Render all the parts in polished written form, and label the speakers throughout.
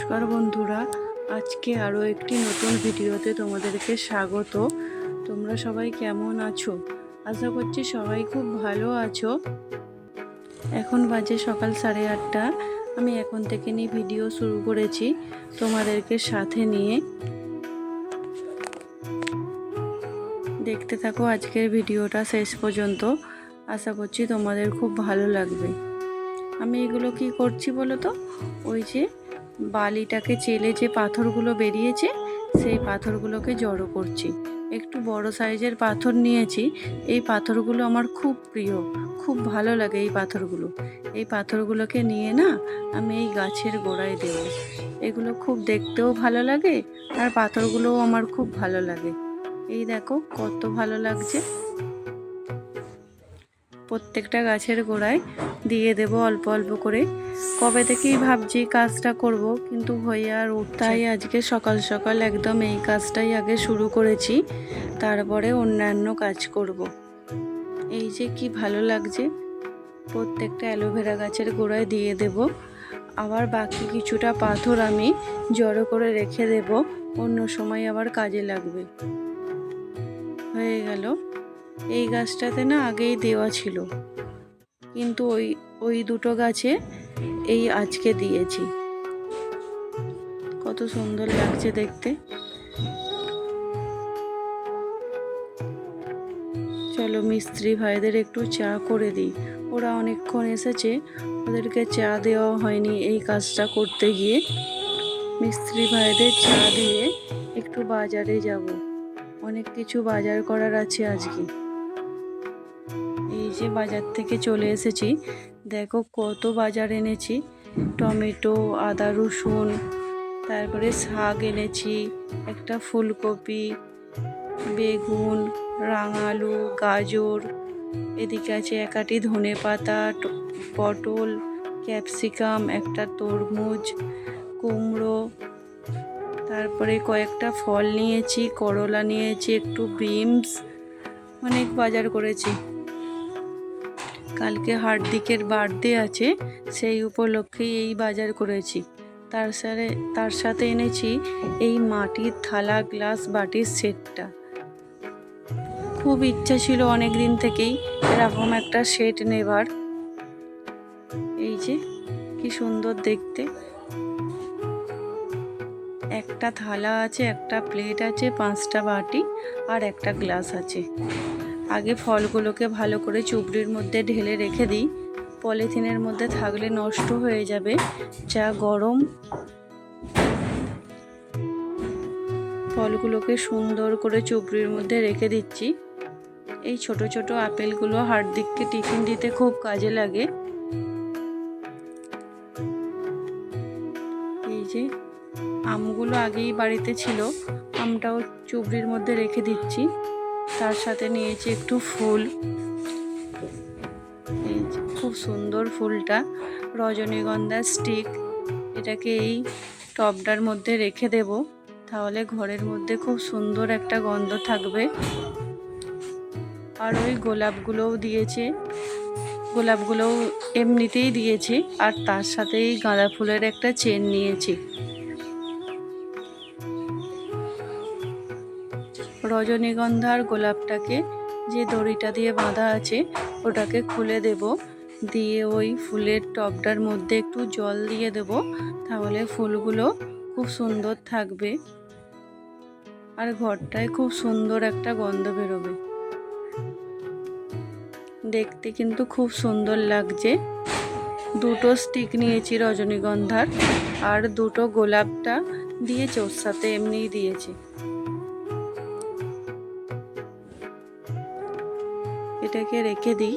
Speaker 1: নমস্কার বন্ধুরা, আজকে আরও একটি নতুন ভিডিওতে তোমাদেরকে স্বাগত। তোমরা সবাই কেমন আছো? আশা করছি সবাই খুব ভালো আছো। এখন বাজে সকাল 8:30। আমি এখন থেকে ভিডিও শুরু করেছি তোমাদেরকে সাথে নিয়ে। দেখতে থাকো আজকের ভিডিওটা শেষ পর্যন্ত। আশা করছি তোমাদের খুব ভালো লাগবে। আমি এগুলো কি করছি বলো তো? ওই যে বালিটাকে চেলে যে পাথরগুলো বেরিয়েছে, সেই পাথরগুলোকে জড়ো করছি। একটু বড় সাইজের পাথর নিয়েছি। এই পাথরগুলো আমার খুব প্রিয়, খুব ভালো লাগে এই পাথরগুলো। এই পাথরগুলোকে নিয়ে না আমি এই গাছের গোড়ায় দেব। এগুলো খুব দেখতেও ভালো লাগে, আর পাথরগুলোও আমার খুব ভালো লাগে। এই দেখো কত ভালো লাগছে। প্রত্যেকটা গাছের গোড়ায় দিয়ে দেব অল্প অল্প করে। কবে থেকেই ভাবছি কাজটা করব, কিন্তু হয়ে আর তাই আজকে সকাল সকাল একদম এই কাজটাই আগে শুরু করেছি, তারপরে অন্যান্য কাজ করব। এই যে কি ভালো লাগছে। প্রত্যেকটা অ্যালোভেরা গাছের গোড়ায় দিয়ে দেব। আবার বাকি কিছুটা পাথর আমি জড়ো করে রেখে দেব, অন্য সময় আবার কাজে লাগবে। হয়ে গেল। এই গাছটাতে না আগেই দেওয়া ছিল, কিন্তু ওই দুটো গাছে এই আজকে দিয়েছি। কত সুন্দর লাগছে দেখতে। চলো মিস্ত্রি ভাইদের একটু চা করে দিই। ওরা অনেকক্ষণ এসেছে, ওদেরকে চা দেওয়া হয়নি এই কাজটা করতে গিয়ে। মিস্ত্রি ভাইদের চা দিয়ে একটু বাজারে যাব। অনেক কিছু বাজার করার আছে আজকে। এই যে বাজার থেকে চলে এসেছি, দেখো কত বাজার এনেছি। টমেটো, আদা রসুন, তারপরে শাক এনেছি, একটা ফুলকপি, বেগুন, রাঙালু, গাজর, এদিকে আছে একাটি ধনেপাতা, পটল, ক্যাপসিকাম, একটা তরমুজ, কুমড়ো, তারপরে কয়েকটা ফল নিয়েছি, করলা নিয়েছি, একটু বিনস। অনেক বাজার করেছি। কালকে হার্দিকের বার্থডে আছে, সেই উপলক্ষেই এই বাজার করেছি। তার সাথে এনেছি এই মাটির থালা, গ্লাস, বাটির সেটটা। খুব ইচ্ছা ছিল অনেক দিন থেকেই এরকম একটা সেট নেবার। এই যে কি সুন্দর দেখতে। একটা থালা আছে, একটা প্লেট আছে, 5টা বাটি আর একটা গ্লাস আছে। আগে ফলগুলোকে ভালো করে চুবড়ির মধ্যে ঢেলে রেখে দিই, পলিথিনের মধ্যে থাকলে নষ্ট হয়ে যাবে। যা গরম। ফলগুলোকে সুন্দর করে চুবড়ির মধ্যে রেখে দিচ্ছি। এই ছোট ছোট আপেলগুলো হার্দিককে টিফিন দিতে খুব কাজে লাগে। এই যে আমগুলো আগেই বাড়িতে ছিল, আমটাও চুবড়ির মধ্যে রেখে দিচ্ছি। তার সাথে নিয়েছি একটু ফুল। এই খুব সুন্দর ফুলটা, রজনীগন্ধা স্টিক। এটাকে এই টবটার মধ্যে রেখে দেব, তাহলে ঘরের মধ্যে খুব সুন্দর একটা গন্ধ থাকবে। আর ওই গোলাপগুলোও দিয়েছে, গোলাপগুলোও এমনিতেই দিয়েছি, আর তার সাথে এই গাঁদা ফুলের একটা চেন নিয়েছি। রজনীগন্ধার গোলাপটাকে যে দড়িটা দিয়ে বাঁধা আছে ওটাকে খুলে দেব, দিয়ে ওই ফুলের টবটার মধ্যে একটু জল দিয়ে দেব, তাহলে ফুলগুলো খুব সুন্দর থাকবে আর ঘরটায় খুব সুন্দর একটা গন্ধ বেরোবে। দেখতে কিন্তু খুব সুন্দর লাগছে। দুটো স্টিক নিয়েছি রজনীগন্ধার, আর দুটো গোলাপটা দিয়েছে ওর সাথে, এমনিই দিয়েছে। এটাকে রেখে দিই।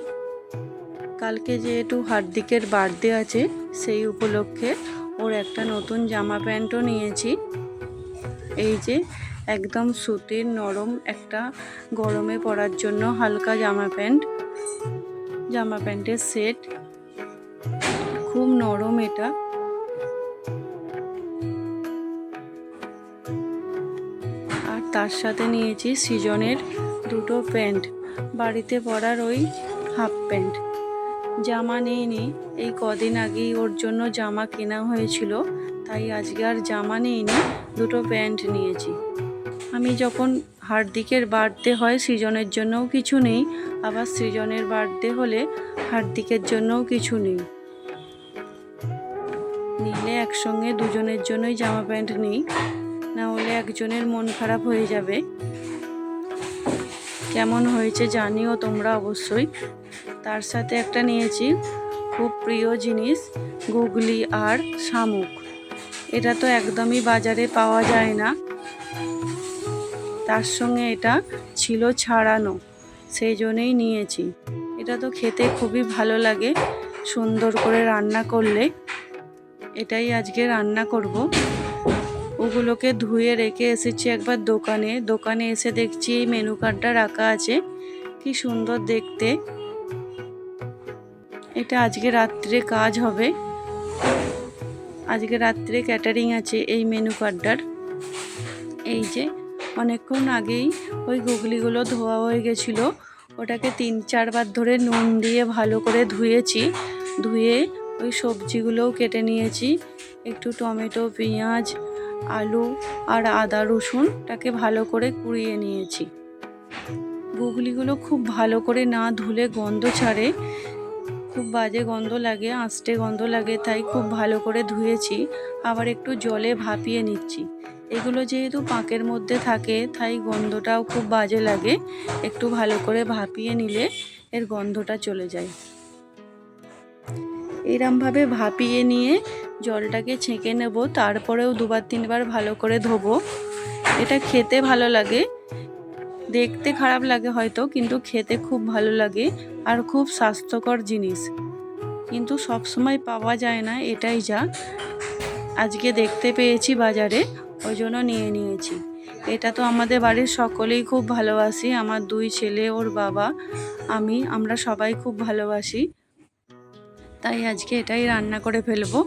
Speaker 1: কালকে যেহেতু হার্দিকের বার্থডে আছে, সেই উপলক্ষে ওর একটা নতুন জামা প্যান্টও নিয়েছি। এই যে একদম সুতির নরম একটা গরমে পরার জন্য হালকা জামা প্যান্টের সেট। খুব নরম এটা। আর তার সাথে নিয়েছি সিজনের দুটো প্যান্ট, বাড়িতে পরার ওই হাফ প্যান্ট। জামা নিইনি, এই কদিন আগেই ওর জন্য জামা কেনা হয়েছিল, তাই আজকে আর জামা নিইনি, দুটো প্যান্ট নিয়েছি। আমি যখন হার্দিকের বার্থডে হয় সৃজনের জন্যও কিছু নেই, আবার সৃজনের বার্থডে হলে হার্দিকের জন্যও কিছু নেই। নিলে একসঙ্গে দুজনের জন্যই জামা প্যান্ট নিই, না হলে একজনের মন খারাপ হয়ে যাবে। কেমন হয়েছে জানিও তোমরা অবশ্যই। তার সাথে একটা নিয়েছি খুব প্রিয় জিনিস, গুগলি আর শামুক। এটা তো একদমই বাজারে পাওয়া যায় না, তার সঙ্গে এটা ছিল ছাড়ানো, সেই জন্যই নিয়েছি। এটা তো খেতে খুবই ভালো লাগে সুন্দর করে রান্না করলে। এটাই আজকে রান্না করব। ওগুলোকে ধুয়ে রেখে এসেছি একবার দোকানে এসে দেখছি এই মেনু কার্ডটা রাখা আছে, কি সুন্দর দেখতে। এটা আজকে রাত্রে কাজ হবে, আজকে রাত্রে ক্যাটারিং আছে এই মেনু কার্ডটার। এই যে অনেকক্ষণ আগেই ওই গুগলিগুলো ধোয়া হয়ে গেছিলো, ওটাকে 3-4 বার ধরে নুন দিয়ে ভালো করে ধুয়েছি। ধুয়ে ওই সবজিগুলোও কেটে নিয়েছি, একটু টমেটো, পেঁয়াজ, আলু আর আদা রসুনটাকে ভালো করে কুড়িয়ে নিয়েছি। গুগলিগুলো খুব ভালো করে না ধুলে গন্ধ ছাড়ে, খুব বাজে গন্ধ লাগে, আঁশটে গন্ধ লাগে, তাই খুব ভালো করে ধুয়েছি। আবার একটু জলে ভাপিয়ে নিচ্ছি। এগুলো যেহেতু পাঁকের মধ্যে থাকে তাই গন্ধটাও খুব বাজে লাগে, একটু ভালো করে ভাপিয়ে নিলে এর গন্ধটা চলে যায়। এরমভাবে ভাপিয়ে নিয়ে জলটাকে ছেঁকে নেব, তারপরেও 2-3 বার ভালো করে ধোবো। এটা খেতে ভালো লাগে, দেখতে খারাপ লাগে হয়তো, কিন্তু খেতে খুব ভালো লাগে আর খুব স্বাস্থ্যকর জিনিস, কিন্তু সব সময় পাওয়া যায় না, এটাই যা। আজকে দেখতে পেয়েছি বাজারে, ওই জন্য নিয়ে নিয়েছি। এটা তো আমাদের বাড়ির সকলেই খুব ভালোবাসি, আমার 2 ছেলে, ওর বাবা, আমরা সবাই খুব ভালোবাসি, তাই আজকে এটাই রান্না করে ফেলবো।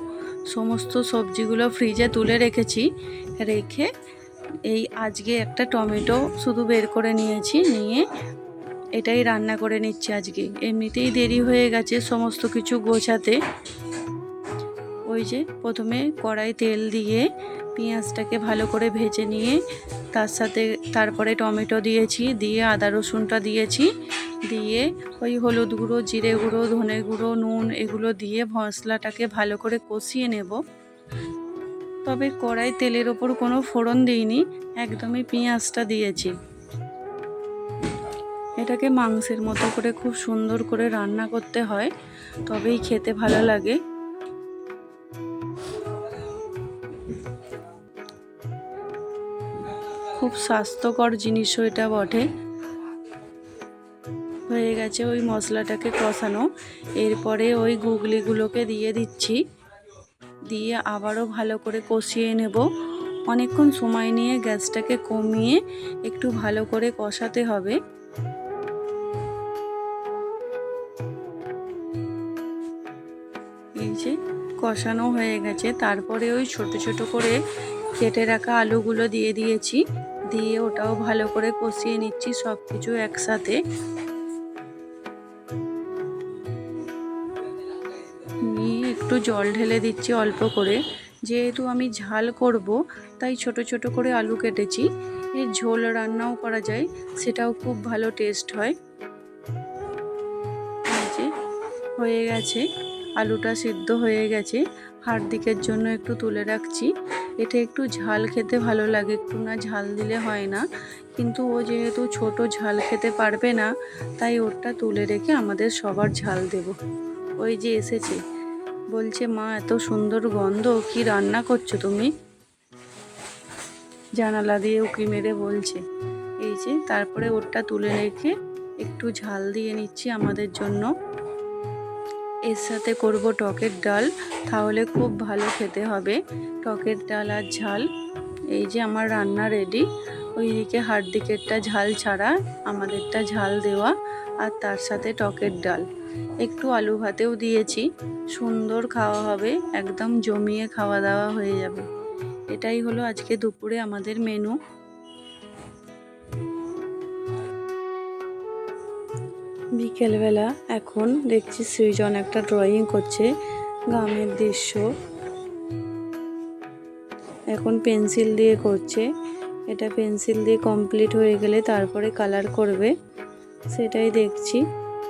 Speaker 1: সমস্ত সবজিগুলো ফ্রিজে তুলে রেখেছি, রেখে এই আজকে একটা টমেটো শুধু বের করে নিয়েছি, নিয়ে এটাই রান্না করে নিচ্ছি আজকে। এমনিতেই দেরি হয়ে গেছে সমস্ত কিছু গোছাতে। ওই যে প্রথমে কড়াই তেল দিয়ে পেঁয়াজটাকে ভালো করে ভেজে নিয়ে তারপরে টমেটো দিয়েছি, দিয়ে আদা রসুনটা দিয়েছি, দিয়ে ওই হলুদ গুঁড়ো, জিরে গুঁড়ো, ধনে গুঁড়ো, নুন এগুলো দিয়ে মশলাটাকে ভালো করে কষিয়ে নেব। তবে কড়াই তেলের ওপর কোনো ফোড়ন দিইনি, একদমই পেঁয়াজটা দিয়েছি। এটাকে মাংসের মতো করে খুব সুন্দর করে রান্না করতে হয়, তবেই খেতে ভালো লাগে। খুব স্বাস্থ্যকর জিনিসও এটা বটে। হয়ে গেছে ওই মশলাটাকে কষানো, এরপরে ওই গুগলিগুলোকে দিয়ে দিচ্ছি, দিয়ে আবারও ভালো করে কষিয়ে নেব। অনেকক্ষণ সময় নিয়ে গ্যাসটাকে কমিয়ে একটু ভালো করে কষাতে হবে। এই যে কষানো হয়ে গেছে, তারপরে ওই ছোট ছোট করে কেটে রাখা আলুগুলো দিয়ে দিয়েছি, দিয়ে ওটাও ভালো করে কষিয়ে নিচ্ছি সব কিছু একসাথে। নিয়ে একটু জল ঢেলে দিচ্ছি অল্প করে, যেহেতু আমি ঝাল করব তাই ছোট ছোট করে আলু কেটেছি। এর ঝোল রান্নাও করা যায়, সেটাও খুব ভালো টেস্ট হয়। এই যে হয়ে গেছে, আলুটা সিদ্ধ হয়ে গেছে, হার্দিকের জন্য একটু তুলে রাখছি। এটা একটু ঝাল খেতে ভালো লাগে, একটু না ঝাল দিলে হয় না, কিন্তু ও যেহেতু ছোট ঝাল খেতে পারবে না, তাই ওরটা তুলে রেখে আমাদের সবার ঝাল দেব। ওই যে এসেছে, বলছে মা এত সুন্দর গন্ধ, কি রান্না করছো তুমি? জানালা দিয়ে উঁকি মেরে বলছে। এই যে তারপরে ওরটা তুলে রেখে একটু ঝাল দিয়ে নিচ্ছি আমাদের জন্য। এর সাথে করব টকের ডাল, তাহলে খুব ভালো খেতে হবে টকের ডাল আর ঝাল। এই যে আমার রান্না রেডি। ওইদিকে হার্দিকেরটা ঝাল ছাড়া, আমাদেরটা ঝাল দেওয়া, আর তার সাথে টকের ডাল, একটু আলু ভাতেও দিয়েছি। সুন্দর খাওয়া হবে, একদম জমিয়ে খাওয়া দাওয়া হয়ে যাবে। এটাই হলো আজকে দুপুরে আমাদের মেনু। বিকেলবেলা এখন দেখছি সৃজন একটা ড্রয়িং করছে, গ্রামের দৃশ্য। এখন পেন্সিল দিয়ে করছে। এটা পেন্সিল দিয়ে কমপ্লিট হয়ে গেলে তারপরে কালার করবে, সেটাই দেখছি।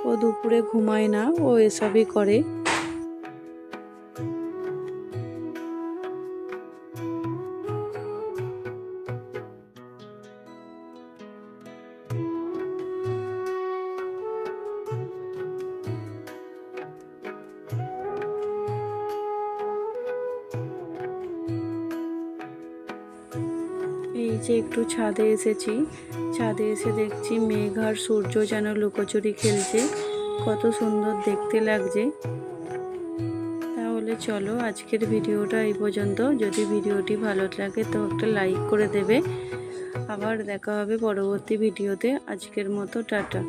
Speaker 1: ও দুপুরে ঘুমায় না, ও এসবই করে। এই যে একটু ছাদে এসেছি, ছাদে এসে দেখছি মেঘ আর সূর্য যেন লুকোচুরি খেলছে, কত সুন্দর দেখতে লাগছে। তাহলে চলো আজকের ভিডিওটা এই পর্যন্ত। যদি ভিডিওটি ভালো লাগে তো একটা লাইক করে দেবে। আবার দেখা হবে পরবর্তী ভিডিওতে। আজকের মতো টাটা।